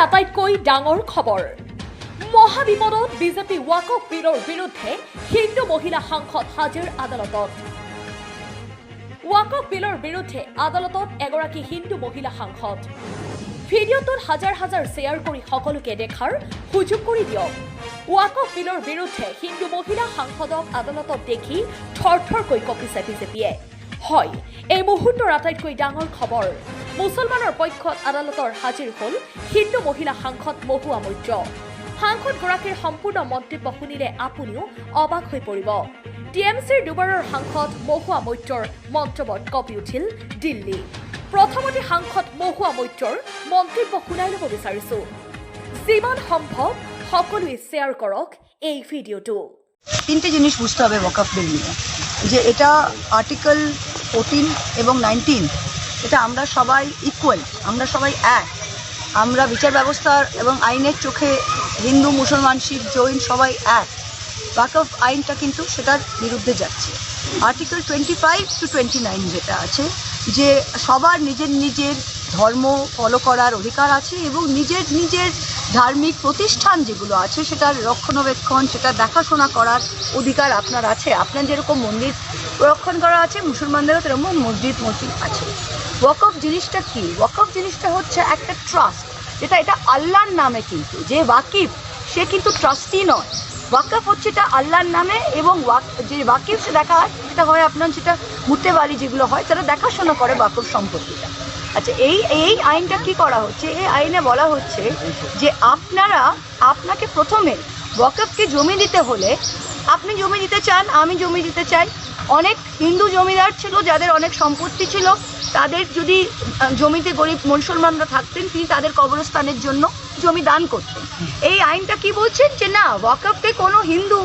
আটাইতকৈ ডাঙৰ খবৰ মহাবিপদত বিজেপি ওয়াকফ বিলৰ বিৰুদ্ধে হিন্দু মহিলা সাংসদ হাজিৰ আদালতত ওয়াকফ বিলৰ বিৰুদ্ধে আদালতত এগৰাকী হিন্দু মহিলা সাংসদ ভিডিঅ'টোত হাজাৰ হাজাৰ শ্বেয়াৰ কৰি সকলোকে দেখাৰ সুযোগ কৰি দিয়ক ওয়াকফ বিলৰ বিৰুদ্ধে হিন্দু মহিলা সাংসদক আদালতত দেখি থৰথৰকৈ কঁপিছে বিজেপিয়ে হয় এই মুহূৰ্তৰ আটাইতকৈ ডাঙৰ খবৰ মুছলমানৰ পক্ষত আদালতৰ হাজিৰ হ'ল হিন্দু মহিলা সাংসদ মহুৱা মৈত্ৰ সাংসদগৰাকীৰ সম্পূৰ্ণ মন্তব্য শুনিলে আপুনিও অবাক হৈ পৰিব টিএমচিৰ দুবাৰৰ সাংসদ মহুৱা মৈত্ৰৰ মন্তব্যত কঁপি উঠিল দিল্লী প্ৰথমতে সাংসদ মহুৱা মৈত্ৰৰ মন্তব্য শুনাই ল'ব বিচাৰিছো যিমান সম্ভৱ সকলোৱে শ্বেয়াৰ কৰক এই ভিডিঅ'টো তিনটে জিনিস বুঝতে হবে ওয়াকফ বিল নিয়ে যে এটা আর্টিকেল 14 এবং 19 এটা আমরা সবাই ইকুয়াল আমরা সবাই এক আমরা বিচার ব্যবস্থার এবং আইনের চোখে হিন্দু মুসলমান শিখ জৈন সবাই এক ওয়াকফ আইনটা কিন্তু সেটার বিরুদ্ধে যাচ্ছে আর্টিকেল 25 to 29 যেটা আছে যে সবার নিজের নিজের ধর্ম ফলো করার অধিকার আছে এবং নিজের নিজের ধার্মিক প্রতিষ্ঠান যেগুলো আছে সেটার রক্ষণাবেক্ষণ সেটা দেখাশোনা করার অধিকার আপনার আছে আপনার যেরকম মন্দির রক্ষণ করা আছে মুসলমানদেরও সেরকম মসজিদ আছে ওয়াকফ জিনিসটা কি ওয়াকফ জিনিসটা হচ্ছে একটা ট্রাস্ট এটা আল্লাহর নামে কিন্তু যে ওয়াকিফ সে কিন্তু ট্রাস্টি নয় ওয়াকফ হচ্ছে এটা আল্লাহর নামে এবং যে ওয়াকিফ সে দেখা হয় সেটা হয় আপনার যেটা মুত্তেবাড়ি যেগুলো হয় তারা দেখাশোনা করে ওয়াকফ সম্পত্তিটা আচ্ছা এই আইনটা কি করা হচ্ছে এই আইনে বলা হচ্ছে যে আপনাকে প্রথমে ওয়াকফকে জমি দিতে হলে আপনি জমি দিতে চান আমি জমি দিতে চাই অনেক হিন্দু জমিদার ছিল যাদের অনেক সম্পত্তি ছিল তাদের যদি জমিতে গরিব মুসলমানরা থাকতেন তিনি তাদের কবরস্থানের জন্য জমি দান করতেন এই আইনটা কি বলছেন যে না ওয়াকফকে কোনো হিন্দু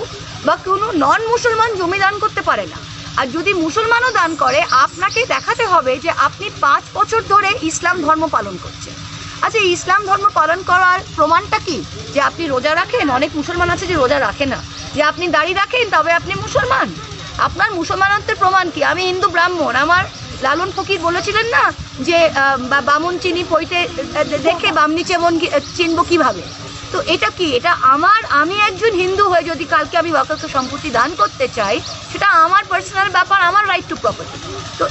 বা কোনো নন মুসলমান জমি দান করতে পারে না আর যদি মুসলমানও দান করে আপনাকে দেখাতে হবে যে আপনি 5 বছর ধরে ইসলাম ধর্ম পালন করছেন আচ্ছা ইসলাম ধর্ম পালন করার প্রমাণটা কি যে আপনি রোজা রাখেন অনেক মুসলমান আছে যে রোজা রাখে না যে আপনি দাড়ি রাখেন তবে আপনি মুসলমান আপনার মুসলমানত্বের প্রমাণ কি আমি হিন্দু ব্রাহ্মণ আমার লালন ফকির বলেছিলেন না যে বামন চিনি পইতে দেখে বামনি চেমন চিনব কিভাবে তো এটা কি এটা আমি একজন হিন্দু হয়ে যদি কালকে আমি ওয়াকফ সম্পত্তি দান করতে চাই সেটা আমার পার্সোনাল ব্যাপার আমার রাইট টু প্রপার্টি তো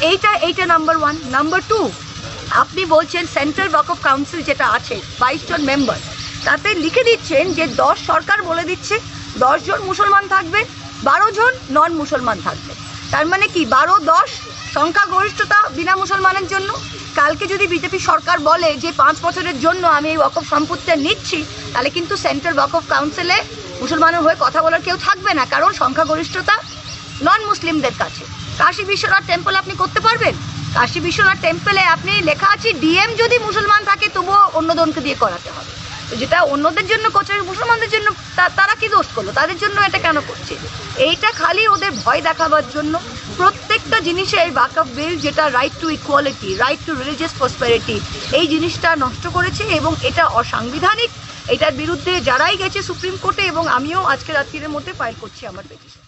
এইটা নাম্বার 1 নাম্বার 2 আপনি বলছেন সেন্ট্রাল ওয়াকফ কাউন্সিল যেটা আছে 22 জন মেম্বার তাতে লিখে দিচ্ছেন যে 10 সরকার বলে দিচ্ছে 10 জন মুসলমান থাকবে 12 জন নন মুসলমান থাকবে তার মানে কি 12-10 সংখ্যাগরিষ্ঠতা বিনা মুসলমানের জন্য কালকে যদি বিজেপি সরকার বলে যে 5 বছরের জন্য আমি এই ওয়াকফ সম্পত্তি নিচ্ছি তাহলে কিন্তু সেন্ট্রাল ওয়াকফ কাউন্সিলে মুসলমানের হয়ে কথা বলার কেউ থাকবে না কারণ সংখ্যাগরিষ্ঠতা নন মুসলিমদের কাছে কাশী বিশ্বনাথ টেম্পল আপনি করতে পারবেন কাশী বিশ্বনাথ টেম্পলে আপনি লেখা আছে ডিএম যদি মুসলমান থাকে তবুও অন্যজনকে দিয়ে করাতে হবে যেটা অন্যদের জন্য করছে মুসলমানদের জন্য তারা কি দোষ করলো তাদের জন্য এটা কেন করছে এইটা খালি ওদের ভয় দেখাবার জন্য প্রত্যেকটা জিনিসে এই ওয়াকফ বিল যেটা right to equality right two religious prosperity এই জিনিসটা নষ্ট করেছে এবং এটা অসাংবিধানিক এটার বিরুদ্ধে যারাই গেছে সুপ্রিম কোর্টে এবং আমিও আজকে রাত্রির মধ্যে ফাইল করছি আমার পেটিশন